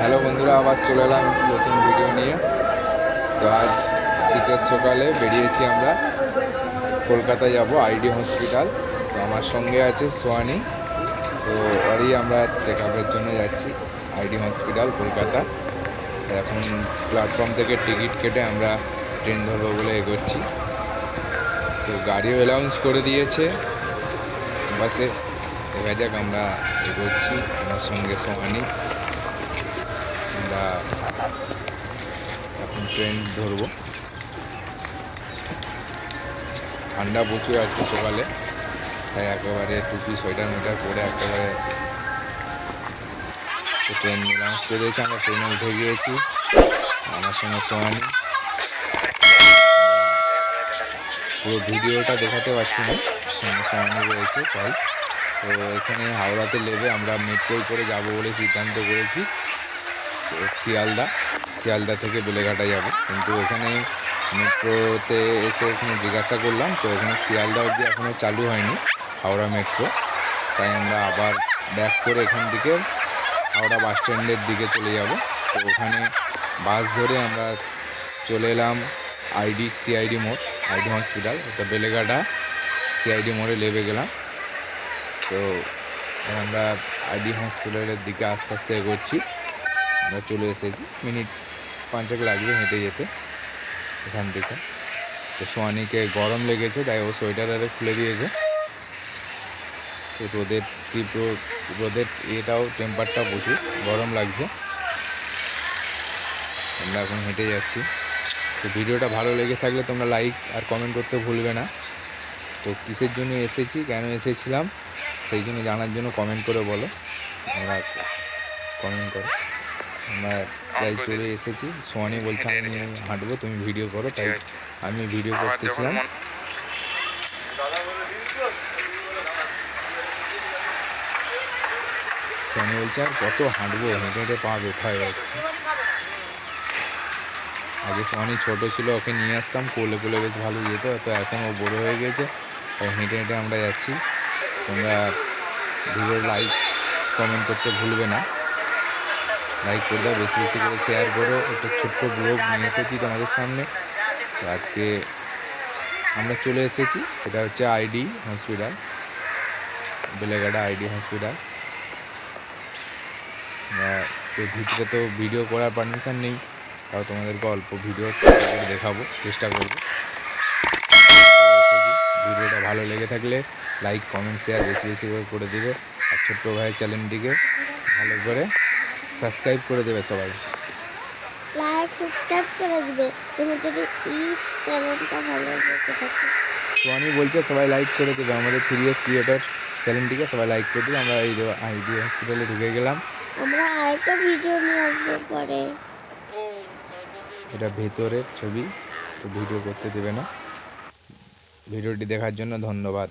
Hello বন্ধুরা, আবার চলে এলাম নতুন ভিডিও নিয়ে। তো আজ শীতের সকালে বেরিয়েছি আমরা কলকাতা যাব আইডি হসপিটাল। তো আমার সঙ্গে আছে সোয়ানি। তো ওরই আমরা চেক আপের জন্য যাচ্ছি আইডি হসপিটাল কলকাতা। এখন প্ল্যাটফর্ম থেকে টিকিট কেটে আমরা ট্রেন ধরবো বলে এগোচ্ছি। তো গাড়িও অ্যালাউন্স করে দিয়েছে বাসে। দেখা যাক, আমরা এগোচ্ছি। আমার সঙ্গে সোয়ানি, আমরা এখন ট্রেন ধরবো। ঠান্ডা প্রচুর আজকে সকালে, তাই একেবারে টুপি সোয়েটার মোয়েটার পরে একেবারে ট্রেন অ্যানাউন্স করে দিয়েছে। আমরা ট্রেনে উঠে গিয়েছি, আমার সঙ্গে সোয়ানি। পুরো ভিডিওটা দেখাতে পারছি না, সঙ্গে সোয়ানি রয়েছে তাই। তো এখানে হাওড়াতে নেমে আমরা মেট্রোয় করে যাব বলে সিদ্ধান্ত করেছি। তো শিয়ালদা থেকে বেলেঘাটা যাব, কিন্তু এখানে মেট্রোতে এসে এখানে জিজ্ঞাসা করলাম, তো এখানে শিয়ালদা অবধি এখনও চালু হয়নি হাওড়া মেট্রো। তাই আমরা আবার ব্যাক করে এখান থেকে হাওড়া বাস স্ট্যান্ডের দিকে চলে যাব। তো ওখানে বাস ধরে আমরা চলে এলাম সিআইডি মোড়, আইডি হসপিটাল। এটা বেলেঘাটা সিআইডি মোড়ে নেমে গেলাম। তো আমরা আইডি হসপিটালের দিকে আস্তে আস্তে এগোচ্ছি। আমরা চলে এসেছি, মিনিট 5 লাগবে হেঁটে যেতে এখান থেকে। তো সোয়ানিকে গরম লেগেছে, তাই ও সোয়েটার খুলে দিয়েছে। তো রোদের এটাও টেম্পারটা প্রচুর গরম লাগছে। আমরা এখন হেঁটে যাচ্ছি। তো ভিডিওটা ভালো লেগে থাকলে তোমরা লাইক আর কমেন্ট করতে ভুলবে না। তো কিসের জন্য এসেছি, কেন এসেছিলাম, সেই জন্য জানার জন্য কমেন্ট করে বলো। আমরা কমেন্ট করো। আমরা প্রায় চলে এসেছি। সোয়ানি বলছে আমি হাঁটবো, তুমি ভিডিও করো, তাই আমি ভিডিও করতেছিলাম। সোয়ানি বলছে আর কত হাঁটবো, হেঁটে হেঁটে পা ব্যথা হয়ে যাচ্ছে। আগে সোয়ানি ছোটো ছিল, ওকে নিয়ে আসতাম, কোলে কোলে বেশ ভালো যেত। তো এখন ও বড়ো হয়ে গেছে, তাই হেঁটে হেঁটে আমরা যাচ্ছি। তোমরা ভিডিও লাইক কমেন্ট করতে ভুলবে না। লাইক করে দাও, বেশি বেশি করে শেয়ার করো। একটা ছোট্ট ব্লগ নিয়ে এসেছি তোমাদের সামনে। তো আজকে আমরা চলে এসেছি, এটা হচ্ছে ID hospital, Beleghata ID hospital. তো ভিতরে তো ভিডিও করার পারমিশন নেই, তাও তোমাদেরকে অল্প ভিডিও দেখাবো, চেষ্টা করবো। ভিডিওটা ভালো লেগে থাকলে লাইক কমেন্ট শেয়ার বেশি বেশি করে দিবে। আর ছোট্ট ভাইয়ের চ্যানেলটিকে ভালো করে সাবস্ক্রাইব করে দেবে সবাই। লাইক সাবস্ক্রাইব করে দিবে তুমি যদি এই চ্যানেলটা ভালো লেগে থাকে। সোয়ানি বলছে সবাই লাইক করে দেবে, আমাদের 3S ক্রিয়েটর চ্যানেলটিকে সবাই লাইক করে দেবে। আমরা এই আইডি হসপিটালে ঢুকে গেলাম। আমরা আরেকটা ভিডিও নিয়ে আসবো পরে। এটা ভেতরের ছবি, তো ভিডিও করতে দেবে না। ভিডিওটি দেখার জন্য ধন্যবাদ।